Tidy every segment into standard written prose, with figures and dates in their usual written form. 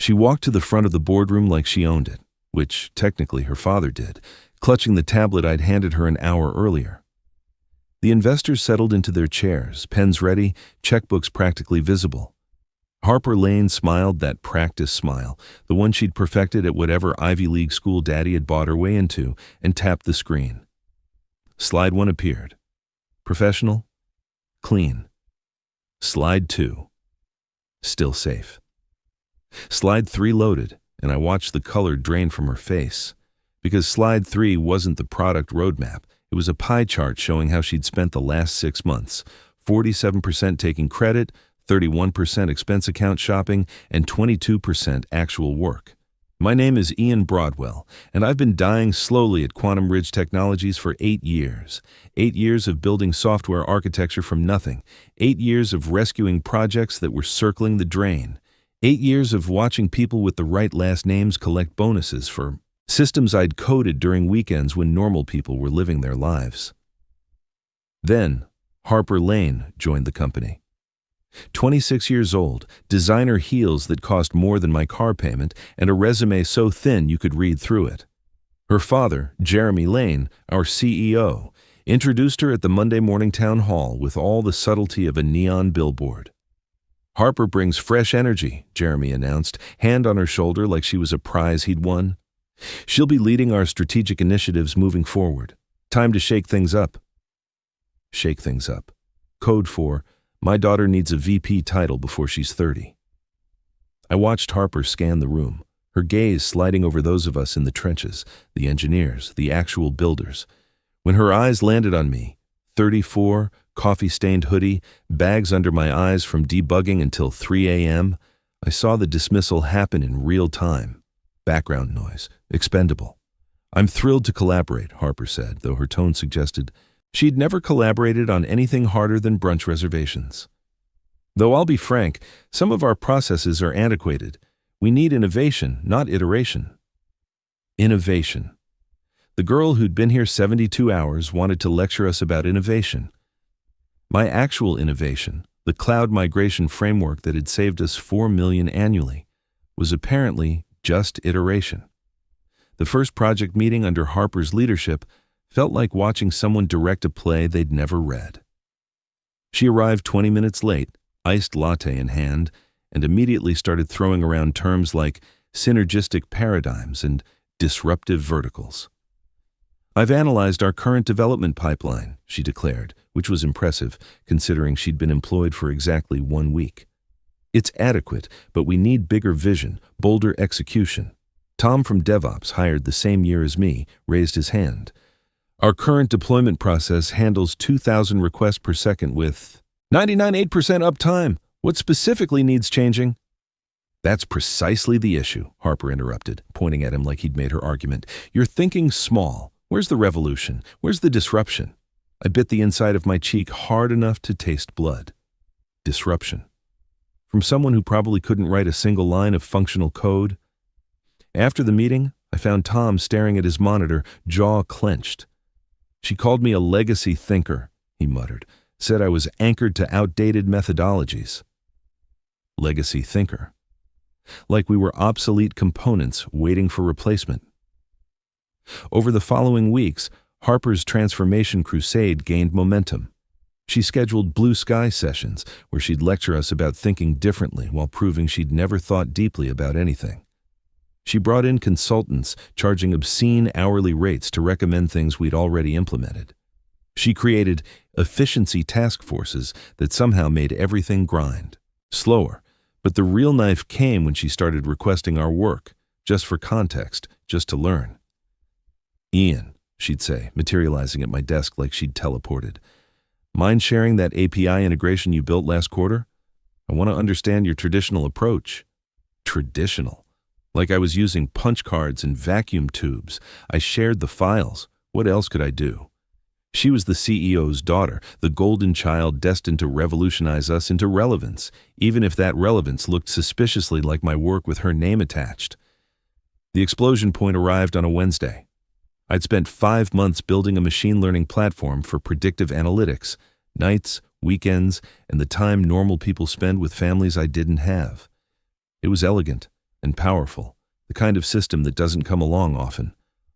She walked to the front of the boardroom like she owned it, which technically her father did, clutching the tablet I'd handed her an hour earlier. The investors settled into their chairs, pens ready, checkbooks practically visible. Harper Lane smiled that practice smile, the one she'd perfected at whatever Ivy League school Daddy had bought her way into, and tapped the screen. Slide 1 appeared. Professional. Clean. Slide 2. Still safe. Slide 3 loaded, and I watched the color drain from her face. Because slide 3 wasn't the product roadmap, it was a pie chart showing how she'd spent the last 6 months, 47% taking credit, 31% expense account shopping, and 22% actual work. My name is Ian Broadwell, and I've been dying slowly at Quantum Ridge Technologies for 8 years. 8 years of building software architecture from nothing. 8 years of rescuing projects that were circling the drain. 8 years of watching people with the right last names collect bonuses for systems I'd coded during weekends when normal people were living their lives. Then, Harper Lane joined the company. 26 years old, designer heels that cost more than my car payment, and a resume so thin you could read through it. Her father, Jeremy Lane, our CEO, introduced her at the Monday morning town hall with all the subtlety of a neon billboard. Harper brings fresh energy, Jeremy announced, hand on her shoulder like she was a prize he'd won. She'll be leading our strategic initiatives moving forward. Time to shake things up. Shake things up. Code for, my daughter needs a VP title before she's 30. I watched Harper scan the room, her gaze sliding over those of us in the trenches, the engineers, the actual builders. When her eyes landed on me, 34, coffee-stained hoodie, bags under my eyes from debugging until 3 a.m., I saw the dismissal happen in real time. Background noise, expendable. I'm thrilled to collaborate, Harper said, though her tone suggested she'd never collaborated on anything harder than brunch reservations. Though I'll be frank, some of our processes are antiquated. We need innovation, not iteration. Innovation. The girl who'd been here 72 hours wanted to lecture us about innovation. My actual innovation, the cloud migration framework that had saved us $4 million annually, was apparently just iteration. The first project meeting under Harper's leadership felt like watching someone direct a play they'd never read. She arrived 20 minutes late, iced latte in hand, and immediately started throwing around terms like synergistic paradigms and disruptive verticals. I've analyzed our current development pipeline, she declared, which was impressive, considering she'd been employed for exactly 1 week. It's adequate, but we need bigger vision, bolder execution. Tom from DevOps, hired the same year as me, raised his hand. Our current deployment process handles 2,000 requests per second with 99.8% uptime. What specifically needs changing? That's precisely the issue, Harper interrupted, pointing at him like he'd made her argument. You're thinking small. Where's the revolution? Where's the disruption? I bit the inside of my cheek hard enough to taste blood. Disruption. From someone who probably couldn't write a single line of functional code. After the meeting, I found Tom staring at his monitor, jaw clenched. She called me a legacy thinker, he muttered, said I was anchored to outdated methodologies. Legacy thinker. Like we were obsolete components waiting for replacement. Over the following weeks, Harper's transformation crusade gained momentum. She scheduled blue sky sessions where she'd lecture us about thinking differently while proving she'd never thought deeply about anything. She brought in consultants charging obscene hourly rates to recommend things we'd already implemented. She created efficiency task forces that somehow made everything grind. Slower, but the real knife came when she started requesting our work, just for context, just to learn. Ian, she'd say, materializing at my desk like she'd teleported. Mind sharing that API integration you built last quarter? I want to understand your traditional approach. Traditional. Like I was using punch cards and vacuum tubes. I shared the files. What else could I do? She was the CEO's daughter, the golden child destined to revolutionize us into relevance, even if that relevance looked suspiciously like my work with her name attached. The explosion point arrived on a Wednesday. I'd spent 5 months building a machine learning platform for predictive analytics, nights, weekends, and the time normal people spend with families I didn't have. It was elegant, and powerful, the kind of system that doesn't come along often.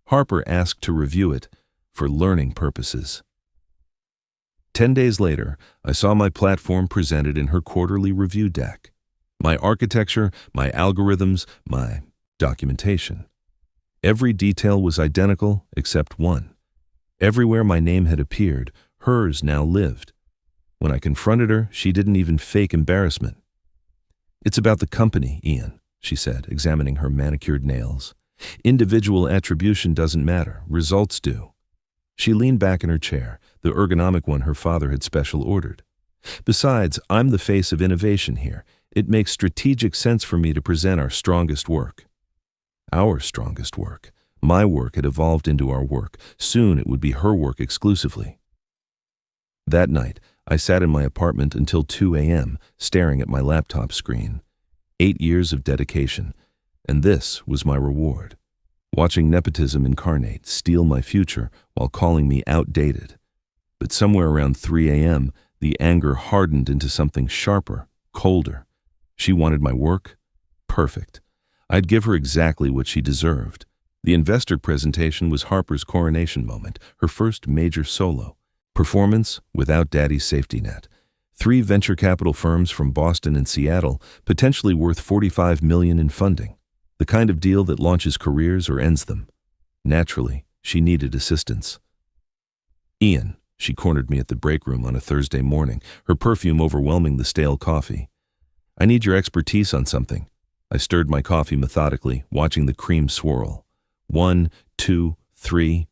Harper asked to review it for learning purposes. 10 days later, I saw my platform presented in her quarterly review deck. My architecture, my algorithms, my documentation. Every detail was identical except one. Everywhere my name had appeared, hers now lived. When I confronted her, she didn't even fake embarrassment. "It's about the company, Ian," she said, examining her manicured nails. "Individual attribution doesn't matter, results do." She leaned back in her chair, the ergonomic one her father had special ordered. "Besides, I'm the face of innovation here. It makes strategic sense for me to present our strongest work." Our strongest work. My work had evolved into our work. Soon it would be her work exclusively. That night, I sat in my apartment until 2 a.m., staring at my laptop screen. 8 years of dedication, and this was my reward. Watching nepotism incarnate, steal my future while calling me outdated. But somewhere around 3 a.m., the anger hardened into something sharper, colder. She wanted my work? Perfect. I'd give her exactly what she deserved. The investor presentation was Harper's coronation moment, her first major solo. Performance without daddy's safety net. 3 venture capital firms from Boston and Seattle, potentially worth $45 million in funding. The kind of deal that launches careers or ends them. Naturally, she needed assistance. "Ian," she cornered me at the break room on a Thursday morning, her perfume overwhelming the stale coffee. "I need your expertise on something." I stirred my coffee methodically, watching the cream swirl. 1, 2, 3.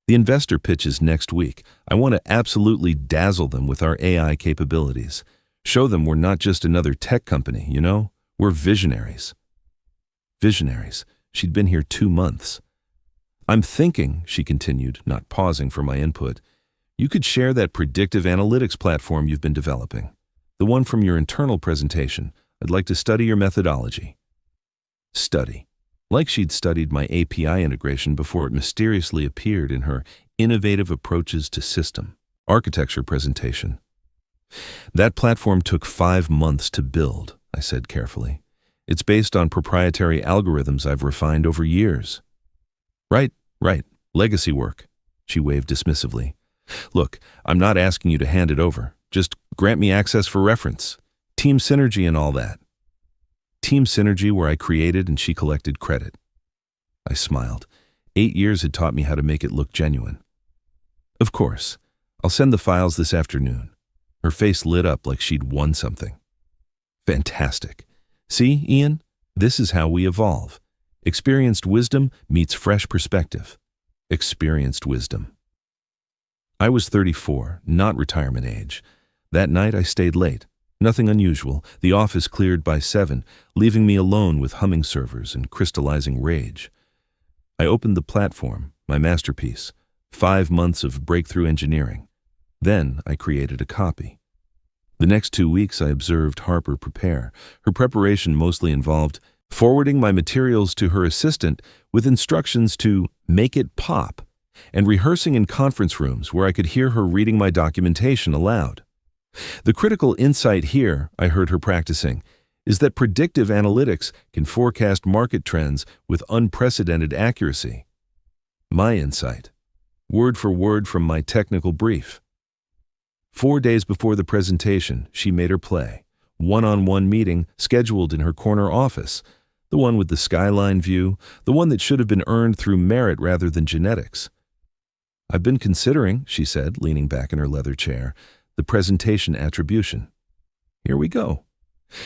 "The investor pitches next week. I want to absolutely dazzle them with our AI capabilities. Show them we're not just another tech company, you know? We're visionaries." Visionaries. She'd been here 2 months. "I'm thinking," she continued, not pausing for my input, "you could share that predictive analytics platform you've been developing. The one from your internal presentation. I'd like to study your methodology." Study. Like she'd studied my API integration before it mysteriously appeared in her innovative approaches to system architecture presentation. "That platform took 5 months to build," I said carefully. "It's based on proprietary algorithms I've refined over years." Right. Legacy work," she waved dismissively. "Look, I'm not asking you to hand it over. Just grant me access for reference. Team synergy and all that." Team synergy where I created and she collected credit. I smiled. 8 years had taught me how to make it look genuine. "Of course. I'll send the files this afternoon." Her face lit up like she'd won something. "Fantastic. See, Ian? This is how we evolve. Experienced wisdom meets fresh perspective. Experienced wisdom." I was 34, not retirement age. That night I stayed late. Nothing unusual. The office cleared by 7, leaving me alone with humming servers and crystallizing rage. I opened the platform, my masterpiece, 5 months of breakthrough engineering. Then I created a copy. The next 2 weeks I observed Harper prepare. Her preparation mostly involved forwarding my materials to her assistant with instructions to make it pop, and rehearsing in conference rooms where I could hear her reading my documentation aloud. The critical insight here, I heard her practicing, is that predictive analytics can forecast market trends with unprecedented accuracy. My insight, word for word from my technical brief. 4 days before the presentation, she made her play. One-on-one meeting scheduled in her corner office, the one with the skyline view, the one that should have been earned through merit rather than genetics. "I've been considering," she said, leaning back in her leather chair, "the presentation attribution. Here we go.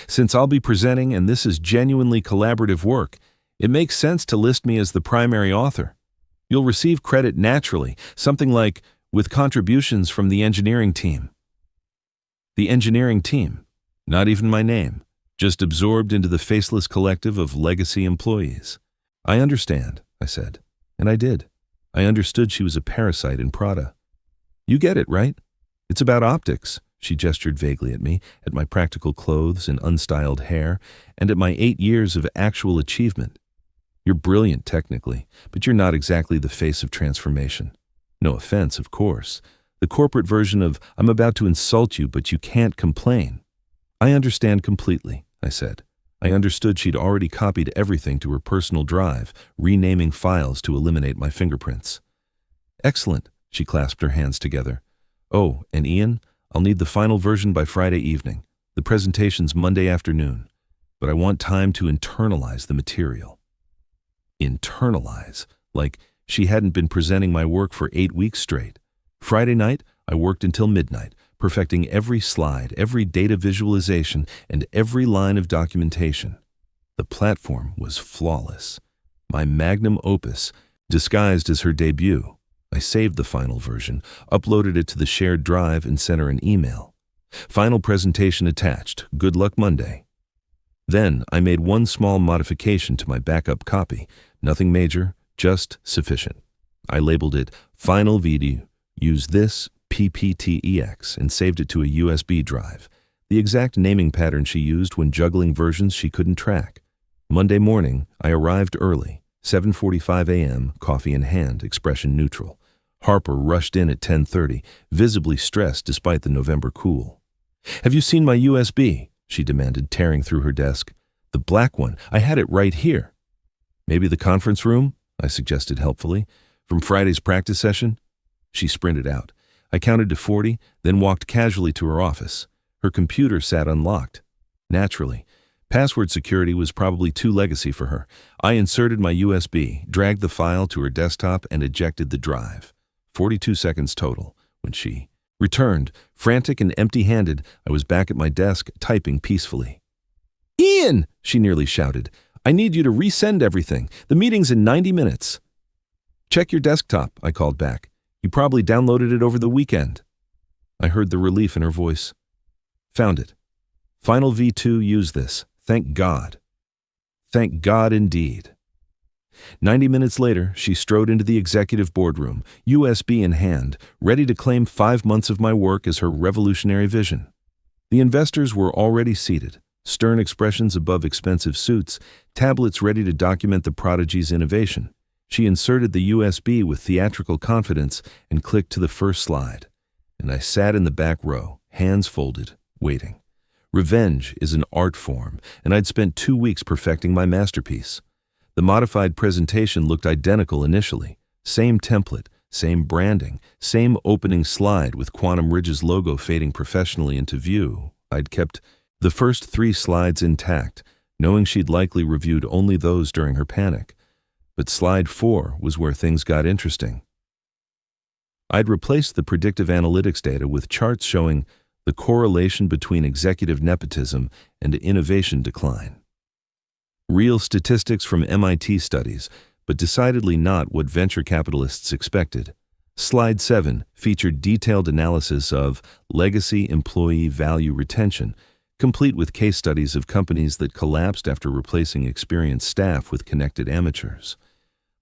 Since I'll be presenting and this is genuinely collaborative work, it makes sense to list me as the primary author. You'll receive credit naturally, something like, with contributions from the engineering team." The engineering team. Not even my name. Just absorbed into the faceless collective of legacy employees. "I understand," I said. And I did. I understood she was a parasite in Prada. "You get it, right? It's about optics." She gestured vaguely at me, at my practical clothes and unstyled hair, and at my 8 years of actual achievement. "You're brilliant technically, but you're not exactly the face of transformation. No offense, of course. The corporate version of, I'm about to insult you, but you can't complain." "I understand completely," I said. I understood she'd already copied everything to her personal drive, renaming files to eliminate my fingerprints. Excellent, she clasped her hands together. Oh, and Ian, I'll need the final version by Friday evening. The presentation's Monday afternoon. But I want time to internalize the material. Internalize? Like she hadn't been presenting my work for 8 weeks straight. Friday night, I worked until midnight, perfecting every slide, every data visualization, and every line of documentation. The platform was flawless. My magnum opus, disguised as her debut. I saved the final version, uploaded it to the shared drive, and sent her an email. Final presentation attached. Good luck Monday. Then I made one small modification to my backup copy. Nothing major, just sufficient. I labeled it Final Video. Use this PPTEX and saved it to a USB drive, the exact naming pattern she used when juggling versions she couldn't track. Monday morning, I arrived early, 7:45 a.m., coffee in hand, expression neutral. Harper rushed in at 10:30, visibly stressed despite the November cool. "Have you seen my USB?" she demanded, tearing through her desk. "The black one. I had it right here." "Maybe the conference room?" I suggested helpfully. "From Friday's practice session?" She sprinted out. I counted to 40, then walked casually to her office. Her computer sat unlocked. Naturally, password security was probably too legacy for her. I inserted my USB, dragged the file to her desktop, and ejected the drive. 42 seconds total. When she returned, frantic and empty-handed, I was back at my desk, typing peacefully. "Ian!" she nearly shouted. "I need you to resend everything. The meeting's in 90 minutes. "Check your desktop," I called back. "You probably downloaded it over the weekend." I heard the relief in her voice. "Found it. Final V2, use this. Thank God." Thank God indeed. 90 minutes later, she strode into the executive boardroom, USB in hand, ready to claim 5 months of my work as her revolutionary vision. The investors were already seated, stern expressions above expensive suits, tablets ready to document the prodigy's innovation. She inserted the USB with theatrical confidence and clicked to the first slide. And I sat in the back row, hands folded, waiting. Revenge is an art form, and I'd spent 2 weeks perfecting my masterpiece. The modified presentation looked identical initially. Same template, same branding, same opening slide with Quantum Ridge's logo fading professionally into view. I'd kept the first 3 slides intact, knowing she'd likely reviewed only those during her panic. But slide 4 was where things got interesting. I'd replaced the predictive analytics data with charts showing the correlation between executive nepotism and innovation decline. Real statistics from MIT studies, but decidedly not what venture capitalists expected. Slide 7 featured detailed analysis of legacy employee value retention, complete with case studies of companies that collapsed after replacing experienced staff with connected amateurs.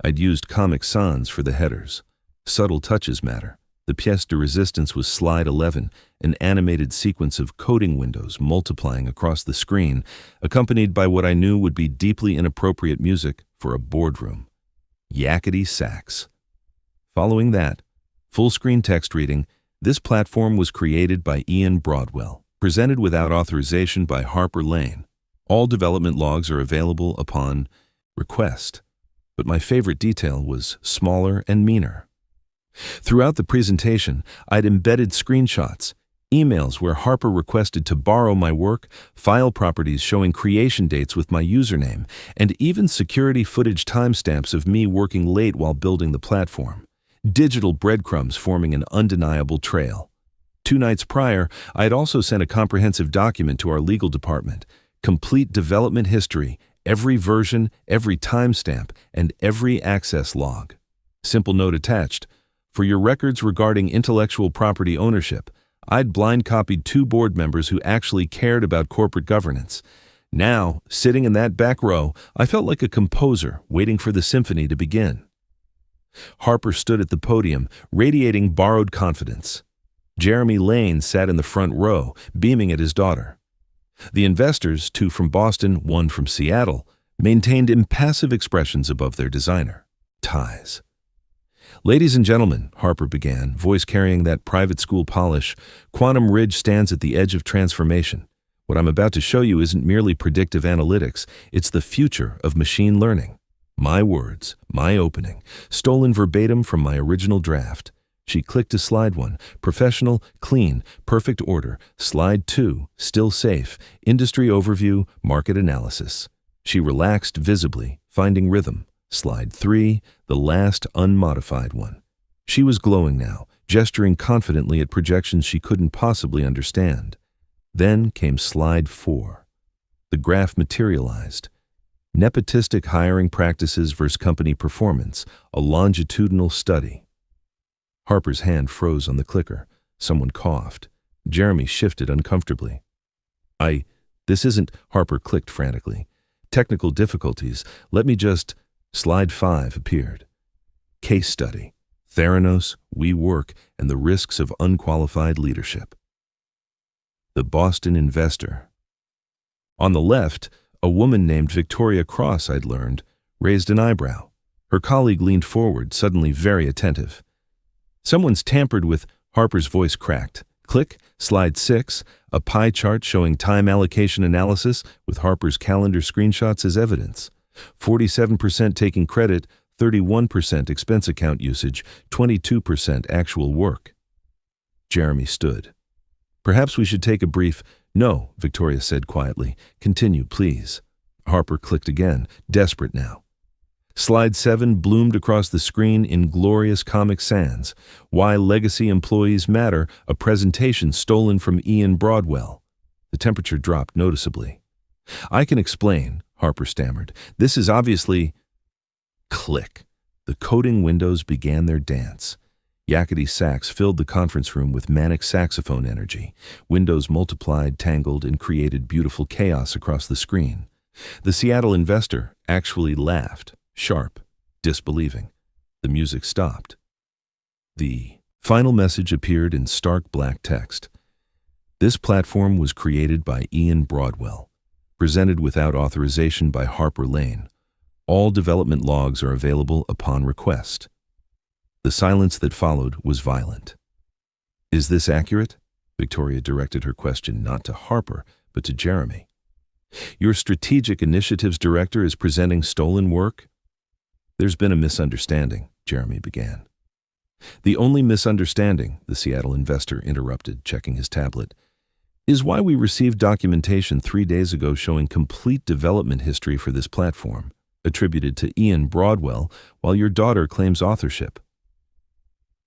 I'd used Comic Sans for the headers. Subtle touches matter. The pièce de résistance was slide 11, an animated sequence of coding windows multiplying across the screen, accompanied by what I knew would be deeply inappropriate music for a boardroom. Yakety sax. Following that, full-screen text reading, "This platform was created by Ian Broadwell, presented without authorization by Harper Lane. All development logs are available upon request." But my favorite detail was smaller and meaner. Throughout the presentation, I'd embedded screenshots, emails where Harper requested to borrow my work, file properties showing creation dates with my username, and even security footage timestamps of me working late while building the platform. Digital breadcrumbs forming an undeniable trail. 2 nights prior, I had also sent a comprehensive document to our legal department, complete development history, every version, every timestamp, and every access log. Simple note attached. For your records regarding intellectual property ownership, I'd blind copied 2 board members who actually cared about corporate governance. Now, sitting in that back row, I felt like a composer waiting for the symphony to begin. Harper stood at the podium, radiating borrowed confidence. Jeremy Lane sat in the front row, beaming at his daughter. The investors, 2 from Boston, 1 from Seattle, maintained impassive expressions above their designer. Ties. "Ladies and gentlemen," Harper began, voice carrying that private school polish, "Quantum Ridge stands at the edge of transformation. What I'm about to show you isn't merely predictive analytics, it's the future of machine learning. My words, my opening, stolen verbatim from my original draft. She clicked to slide 1, professional, clean, perfect order. Slide 2, still safe, industry overview, market analysis. She relaxed visibly, finding rhythm. Slide 3, the last unmodified one. She was glowing now, gesturing confidently at projections she couldn't possibly understand. Then came slide 4. The graph materialized. Nepotistic hiring practices versus company performance, a longitudinal study. Harper's hand froze on the clicker. Someone coughed. Jeremy shifted uncomfortably. This isn't, Harper clicked frantically. Technical difficulties. Let me just... Slide 5 appeared. Case study. Theranos, WeWork, and the risks of unqualified leadership. The Boston investor. On the left, a woman named Victoria Cross, I'd learned, raised an eyebrow. Her colleague leaned forward, suddenly very attentive. Someone's tampered with, Harper's voice cracked. Click, slide 6, a pie chart showing time allocation analysis with Harper's calendar screenshots as evidence. 47% taking credit, 31% expense account usage, 22% actual work. Jeremy stood. Perhaps we should take a brief... No, Victoria said quietly. Continue, please. Harper clicked again, desperate now. Slide 7 bloomed across the screen in glorious Comic Sans. Why Legacy Employees Matter, a presentation stolen from Ian Broadwell. The temperature dropped noticeably. I can explain, Harper stammered. This is obviously... Click. The coding windows began their dance. Yakety sax filled the conference room with manic saxophone energy. Windows multiplied, tangled, and created beautiful chaos across the screen. The Seattle investor actually laughed, sharp, disbelieving. The music stopped. The final message appeared in stark black text. This platform was created by Ian Broadwell, presented without authorization by Harper Lane. All development logs are available upon request. The silence that followed was violent. Is this accurate? Victoria directed her question not to Harper, but to Jeremy. Your strategic initiatives director is presenting stolen work? There's been a misunderstanding, Jeremy began. The only misunderstanding, the Seattle investor interrupted, checking his tablet, is why we received documentation 3 days ago showing complete development history for this platform, attributed to Ian Broadwell, while your daughter claims authorship.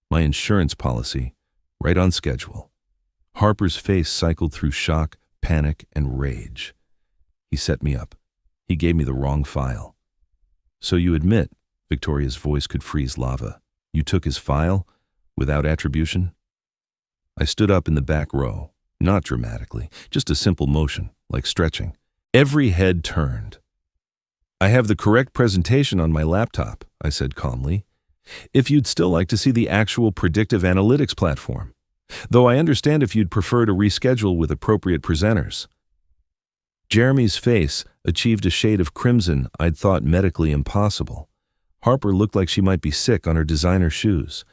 My insurance policy, right on schedule. Harper's face cycled through shock, panic, and rage. He set me up. He gave me the wrong file. So you admit, Victoria's voice could freeze lava, you took his file, without attribution? I stood up in the back row, not dramatically, just a simple motion, like stretching. Every head turned. I have the correct presentation on my laptop, I said calmly. If you'd still like to see the actual predictive analytics platform. Though I understand if you'd prefer to reschedule with appropriate presenters. Jeremy's face achieved a shade of crimson I'd thought medically impossible. Harper looked like she might be sick on her designer shoes.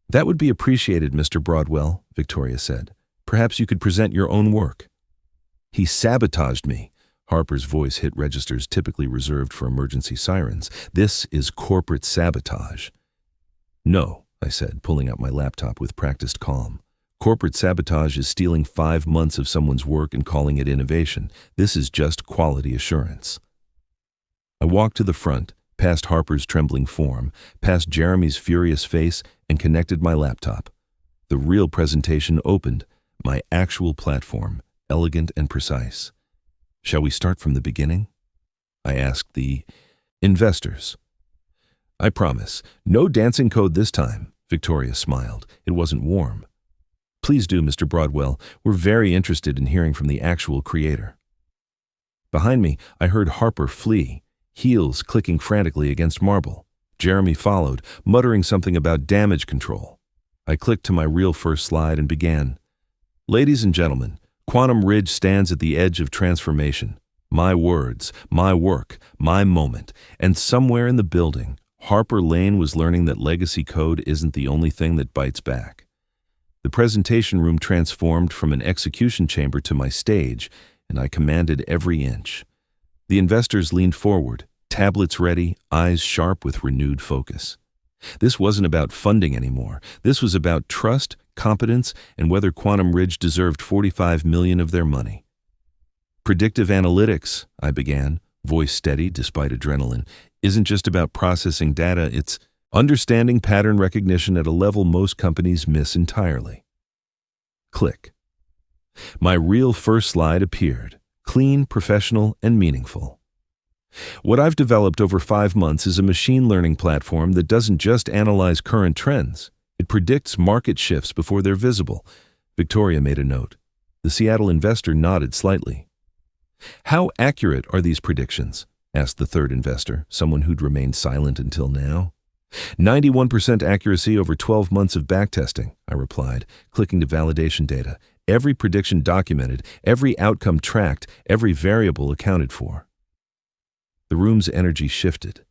That would be appreciated, Mr. Broadwell, Victoria said. Perhaps you could present your own work. He sabotaged me. Harper's voice hit registers typically reserved for emergency sirens. This is corporate sabotage. No, I said, pulling out my laptop with practiced calm. Corporate sabotage is stealing 5 months of someone's work and calling it innovation. This is just quality assurance. I walked to the front, past Harper's trembling form, past Jeremy's furious face, and connected my laptop. The real presentation opened, my actual platform, elegant and precise. Shall we start from the beginning? I asked the investors. I promise, no dancing code this time, Victoria smiled. It wasn't warm. Please do, Mr. Broadwell. We're very interested in hearing from the actual creator. Behind me, I heard Harper flee, heels clicking frantically against marble. Jeremy followed, muttering something about damage control. I clicked to my real first slide and began. Ladies and gentlemen, Quantum Ridge stands at the edge of transformation. My words, my work, my moment. And somewhere in the building, Harper Lane was learning that legacy code isn't the only thing that bites back. The presentation room transformed from an execution chamber to my stage, and I commanded every inch. The investors leaned forward, tablets ready, eyes sharp with renewed focus. This wasn't about funding anymore. This was about trust, competence, and whether Quantum Ridge deserved $45 million of their money. Predictive analytics, I began, voice steady despite adrenaline, isn't just about processing data, it's understanding pattern recognition at a level most companies miss entirely. Click. My real first slide appeared, clean, professional, and meaningful. What I've developed over 5 months is a machine learning platform that doesn't just analyze current trends. It predicts market shifts before they're visible. Victoria made a note. The Seattle investor nodded slightly. How accurate are these predictions? Asked the third investor, someone who'd remained silent until now. 91% accuracy over 12 months of backtesting, I replied, clicking to validation data. Every prediction documented, every outcome tracked, every variable accounted for. The room's energy shifted.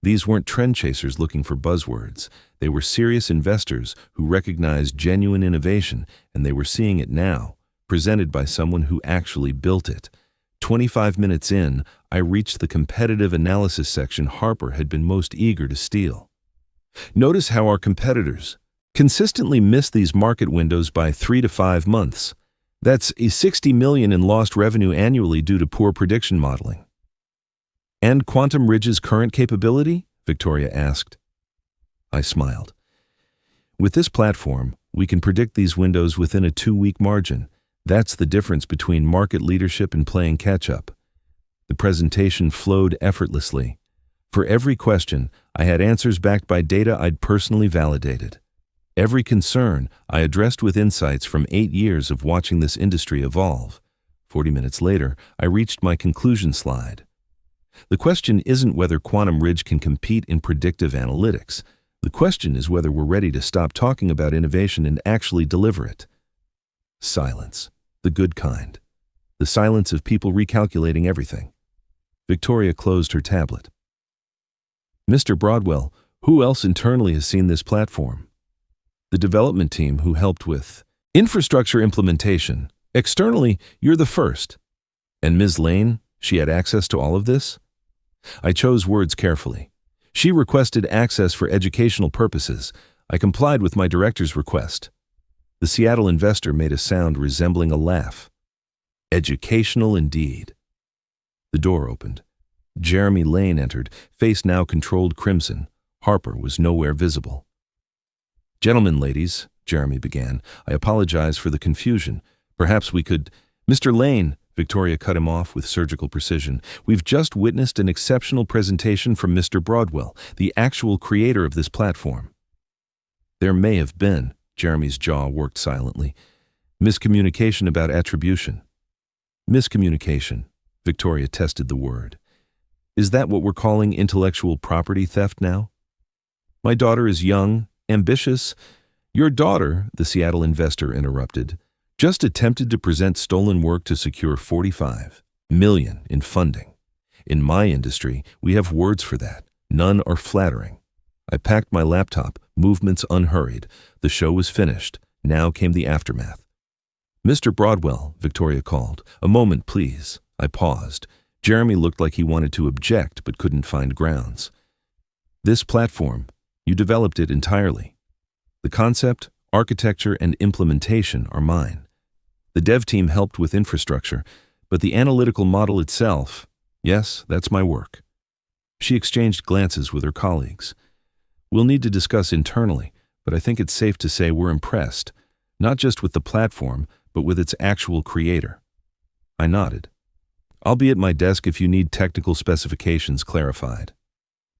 These weren't trend chasers looking for buzzwords. They were serious investors who recognized genuine innovation, and they were seeing it now, presented by someone who actually built it. 25 minutes in, I reached the competitive analysis section Harper had been most eager to steal. Notice how our competitors consistently miss these market windows by 3 to 5 months. That's $60 million in lost revenue annually due to poor prediction modeling. And Quantum Ridge's current capability? Victoria asked. I smiled. With this platform, we can predict these windows within a 2-week margin. That's the difference between market leadership and playing catch-up. The presentation flowed effortlessly. For every question, I had answers backed by data I'd personally validated. Every concern I addressed with insights from 8 years of watching this industry evolve. 40 minutes later, I reached my conclusion slide. The question isn't whether Quantum Ridge can compete in predictive analytics. The question is whether we're ready to stop talking about innovation and actually deliver it. Silence. The good kind. The silence of people recalculating everything. Victoria closed her tablet. Mr. Broadwell, who else internally has seen this platform? The development team who helped with infrastructure implementation. Externally, you're the first. And Ms. Lane, she had access to all of this? I chose words carefully. She requested access for educational purposes. I complied with my director's request. The Seattle investor made a sound resembling a laugh. Educational indeed. The door opened. Jeremy Lane entered, face now controlled crimson. Harper was nowhere visible. Gentlemen, ladies, Jeremy began, I apologize for the confusion. Perhaps we could— Mr. Lane, Victoria cut him off with surgical precision. We've just witnessed an exceptional presentation from Mr. Broadwell, the actual creator of this platform. There may have been, Jeremy's jaw worked silently, miscommunication about attribution. Miscommunication, Victoria tested the word. Is that what we're calling intellectual property theft now? My daughter is young, ambitious. Your daughter, the Seattle investor interrupted, just attempted to present stolen work to secure $45 million in funding. In my industry, we have words for that. None are flattering. I packed my laptop, movements unhurried. The show was finished. Now came the aftermath. Mr. Broadwell, Victoria called. A moment, please. I paused. Jeremy looked like he wanted to object but couldn't find grounds. This platform, you developed it entirely. The concept, architecture, and implementation are mine. The dev team helped with infrastructure, but the analytical model itself, yes, that's my work. She exchanged glances with her colleagues. We'll need to discuss internally, but I think it's safe to say we're impressed, not just with the platform, but with its actual creator. I nodded. I'll be at my desk if you need technical specifications clarified.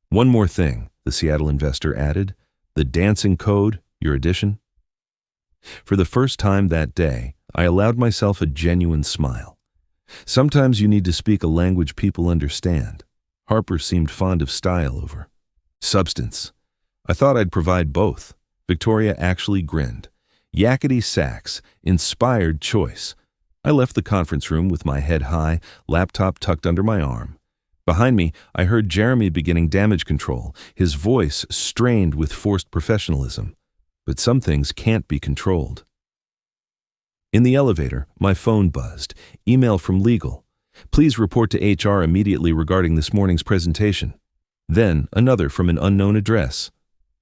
One more thing, the Seattle investor added. The dancing code, your addition? For the first time that day, I allowed myself a genuine smile. Sometimes you need to speak a language people understand. Harper seemed fond of style over substance. I thought I'd provide both. Victoria actually grinned. Yakety sax, inspired choice. I left the conference room with my head high, laptop tucked under my arm. Behind me, I heard Jeremy beginning damage control, his voice strained with forced professionalism. But some things can't be controlled. In the elevator, my phone buzzed. Email from legal. Please report to HR immediately regarding this morning's presentation. Then, another from an unknown address.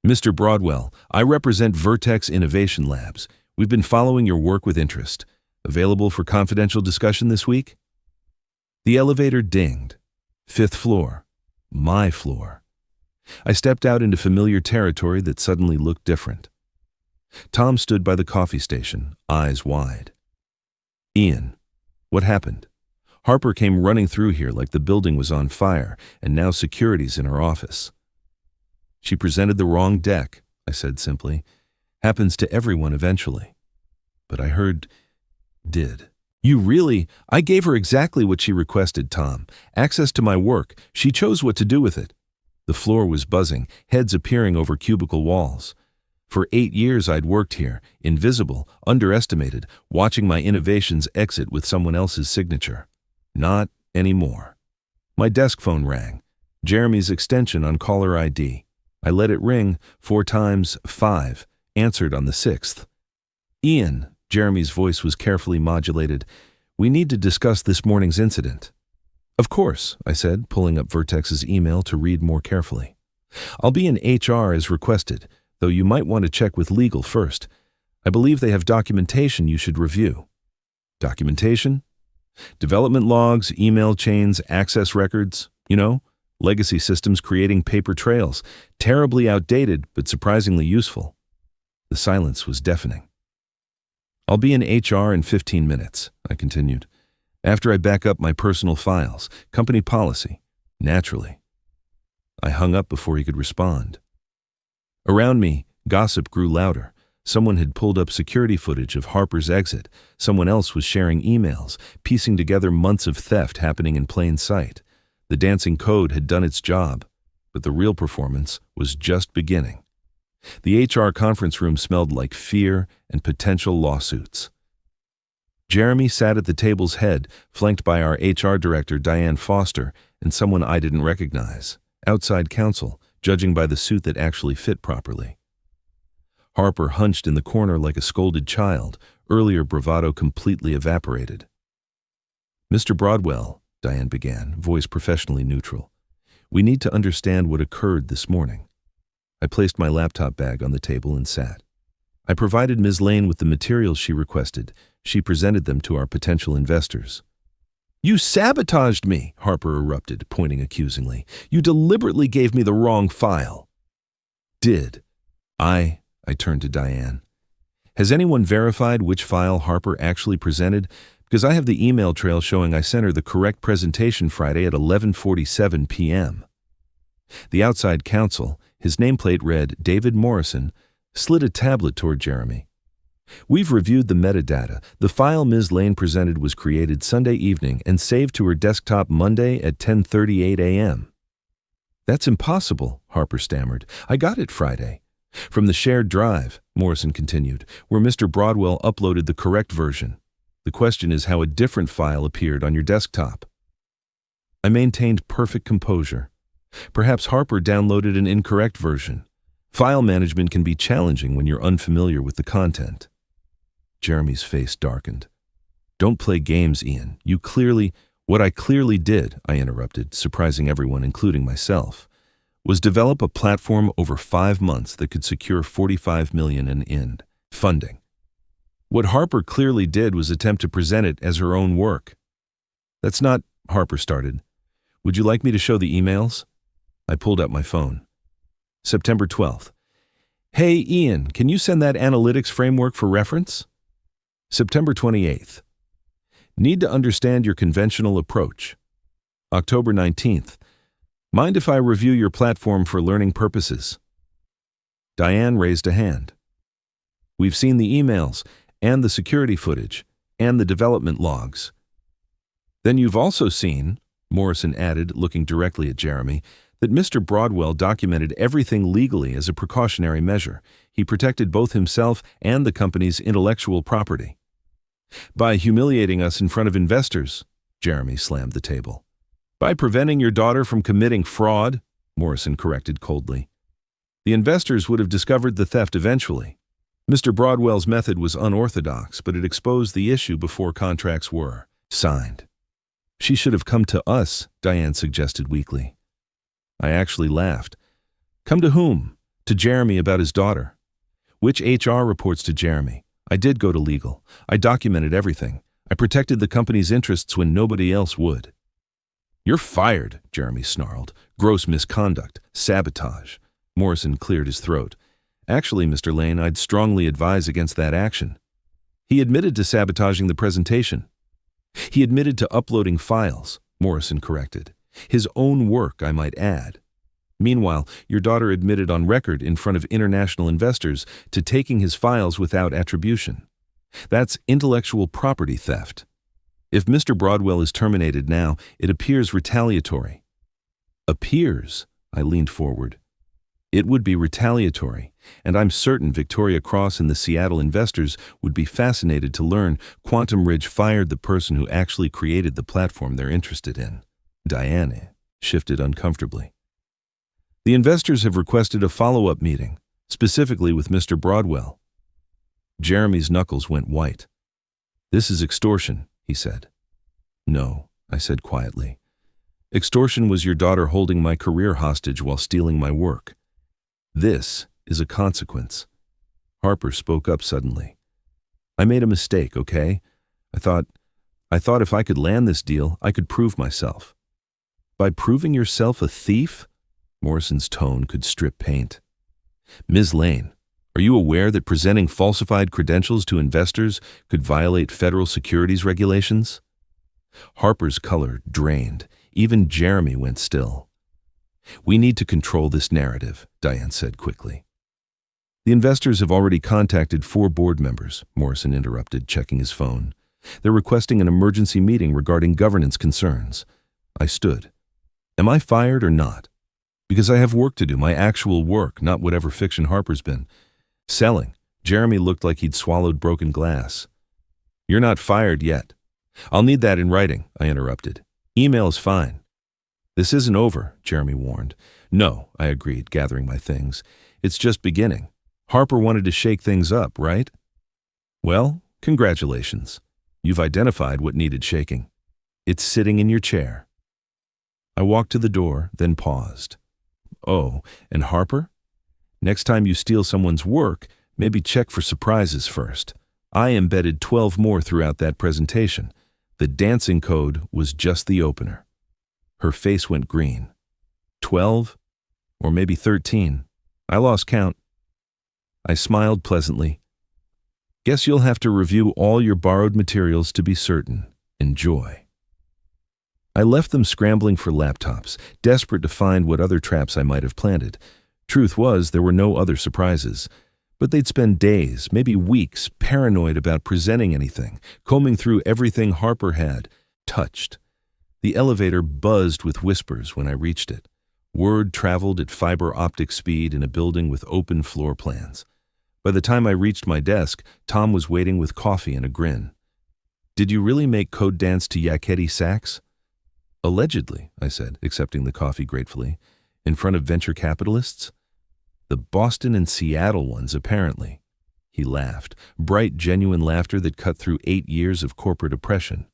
Mr. Broadwell, I represent Vertex Innovation Labs. We've been following your work with interest. Available for confidential discussion this week? The elevator dinged. 5th floor. My floor. I stepped out into familiar territory that suddenly looked different. Tom stood by the coffee station, eyes wide. Ian, what happened? Harper came running through here like the building was on fire, and now security's in her office. She presented the wrong deck, I said simply. Happens to everyone eventually. But I heard, did. You really? I gave her exactly what she requested, Tom. Access to my work. She chose what to do with it. The floor was buzzing, heads appearing over cubicle walls. For 8 years I'd worked here, invisible, underestimated, watching my innovations exit with someone else's signature. Not anymore. My desk phone rang. Jeremy's extension on caller ID. I let it ring 4 times, 5, answered on the 6th. Ian, Jeremy's voice was carefully modulated. We need to discuss this morning's incident. Of course, I said, pulling up Vertex's email to read more carefully. I'll be in HR as requested, though you might want to check with legal first. I believe they have documentation you should review. Documentation? Development logs, email chains, access records, legacy systems creating paper trails, terribly outdated but surprisingly useful. The silence was deafening. I'll be in HR in 15 minutes, I continued. After I back up my personal files, company policy, naturally. I hung up before he could respond. Around me, gossip grew louder. Someone had pulled up security footage of Harper's exit. Someone else was sharing emails, piecing together months of theft happening in plain sight. The dancing code had done its job, but the real performance was just beginning. The HR conference room smelled like fear and potential lawsuits. Jeremy sat at the table's head, flanked by our HR director, Diane Foster, and someone I didn't recognize, outside counsel, judging by the suit that actually fit properly. Harper hunched in the corner like a scolded child, earlier bravado completely evaporated. Mr. Broadwell, Diane began, voice professionally neutral, we need to understand what occurred this morning. I placed my laptop bag on the table and sat. I provided Ms. Lane with the materials she requested. She presented them to our potential investors. You sabotaged me, Harper erupted, pointing accusingly. You deliberately gave me the wrong file. Did. I turned to Diane. Has anyone verified which file Harper actually presented? Because I have the email trail showing I sent her the correct presentation Friday at 11:47 p.m. The outside counsel, his nameplate read David Morrison, slid a tablet toward Jeremy. We've reviewed the metadata. The file Ms. Lane presented was created Sunday evening and saved to her desktop Monday at 10:38 a.m. That's impossible, Harper stammered. I got it Friday. From the shared drive, Morrison continued, where Mr. Broadwell uploaded the correct version. The question is how a different file appeared on your desktop. I maintained perfect composure. Perhaps Harper downloaded an incorrect version. File management can be challenging when you're unfamiliar with the content. Jeremy's face darkened. Don't play games, Ian. What I clearly did, I interrupted, surprising everyone, including myself, was develop a platform over 5 months that could secure $45 million in funding. What Harper clearly did was attempt to present it as her own work. That's not, Harper started. Would you like me to show the emails? I pulled out my phone. September 12th. Hey, Ian, can you send that analytics framework for reference? September 28th. Need to understand your conventional approach. October 19th. Mind if I review your platform for learning purposes? Diane raised a hand. We've seen the emails and the security footage and the development logs. Then you've also seen, Morrison added, looking directly at Jeremy, that Mr. Broadwell documented everything legally as a precautionary measure. He protected both himself and the company's intellectual property. By humiliating us in front of investors, Jeremy slammed the table. By preventing your daughter from committing fraud, Morrison corrected coldly. The investors would have discovered the theft eventually. Mr. Broadwell's method was unorthodox, but it exposed the issue before contracts were signed. She should have come to us, Diane suggested weakly. I actually laughed. Come to whom? To Jeremy about his daughter. Which HR reports to Jeremy? I did go to legal. I documented everything. I protected the company's interests when nobody else would. You're fired, Jeremy snarled. Gross misconduct. Sabotage. Morrison cleared his throat. Actually, Mr. Lane, I'd strongly advise against that action. He admitted to sabotaging the presentation. He admitted to uploading files, Morrison corrected. His own work, I might add. Meanwhile, your daughter admitted on record in front of international investors to taking his files without attribution. That's intellectual property theft. If Mr. Broadwell is terminated now, it appears retaliatory. Appears? I leaned forward. It would be retaliatory, and I'm certain Victoria Cross and the Seattle investors would be fascinated to learn Quantum Ridge fired the person who actually created the platform they're interested in. Diane shifted uncomfortably. The investors have requested a follow-up meeting, specifically with Mr. Broadwell. Jeremy's knuckles went white. This is extortion, he said. No, I said quietly. Extortion was your daughter holding my career hostage while stealing my work. This is a consequence. Harper spoke up suddenly. I made a mistake, okay? I thought if I could land this deal, I could prove myself. By proving yourself a thief? Morrison's tone could strip paint. Ms. Lane, are you aware that presenting falsified credentials to investors could violate federal securities regulations? Harper's color drained. Even Jeremy went still. We need to control this narrative, Diane said quickly. The investors have already contacted 4 board members, Morrison interrupted, checking his phone. They're requesting an emergency meeting regarding governance concerns. I stood. Am I fired or not? Because I have work to do, my actual work, not whatever fiction Harper's been. Selling. Jeremy looked like he'd swallowed broken glass. You're not fired yet. I'll need that in writing, I interrupted. Email is fine. This isn't over, Jeremy warned. No, I agreed, gathering my things. It's just beginning. Harper wanted to shake things up, right? Well, congratulations. You've identified what needed shaking. It's sitting in your chair. I walked to the door, then paused. Oh, and Harper? Next time you steal someone's work, maybe check for surprises first. I embedded 12 more throughout that presentation. The dancing code was just the opener. Her face went green. 12? Or maybe 13. I lost count. I smiled pleasantly. Guess you'll have to review all your borrowed materials to be certain. Enjoy. I left them scrambling for laptops, desperate to find what other traps I might have planted. Truth was, there were no other surprises. But they'd spend days, maybe weeks, paranoid about presenting anything, combing through everything Harper had touched. The elevator buzzed with whispers when I reached it. Word traveled at fiber optic speed in a building with open floor plans. By the time I reached my desk, Tom was waiting with coffee and a grin. Did you really make code dance to Yakety Sax? Allegedly, I said, accepting the coffee gratefully. In front of venture capitalists? The Boston and Seattle ones, apparently. He laughed, bright, genuine laughter that cut through 8 years of corporate oppression.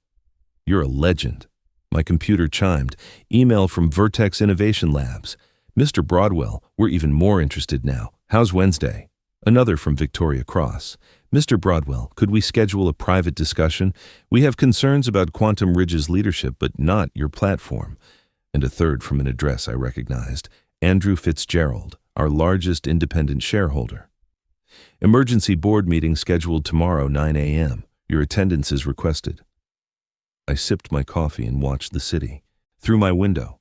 You're a legend. My computer chimed. Email from Vertex Innovation Labs. Mr. Broadwell, we're even more interested now. How's Wednesday? Another from Victoria Cross. Mr. Broadwell, could we schedule a private discussion? We have concerns about Quantum Ridge's leadership, but not your platform. And a third from an address I recognized. Andrew Fitzgerald, our largest independent shareholder. Emergency board meeting scheduled tomorrow, 9 a.m. Your attendance is requested. I sipped my coffee and watched the city. Through my window.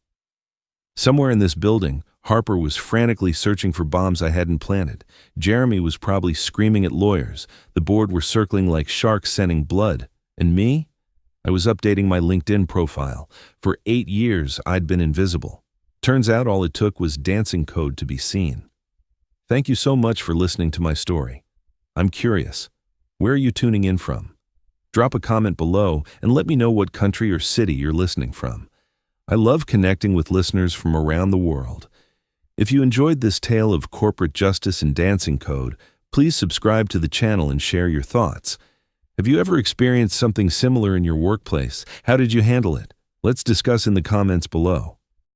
Somewhere in this building, Harper was frantically searching for bombs I hadn't planted. Jeremy was probably screaming at lawyers. The board were circling like sharks scenting blood. And me? I was updating my LinkedIn profile. For 8 years, I'd been invisible. Turns out all it took was dancing code to be seen. Thank you so much for listening to my story. I'm curious. Where are you tuning in from? Drop a comment below and let me know what country or city you're listening from. I love connecting with listeners from around the world. If you enjoyed this tale of corporate justice and dancing code, Please subscribe to the channel and share your thoughts. Have you ever experienced something similar in your workplace? How did you handle it? Let's discuss in the comments below.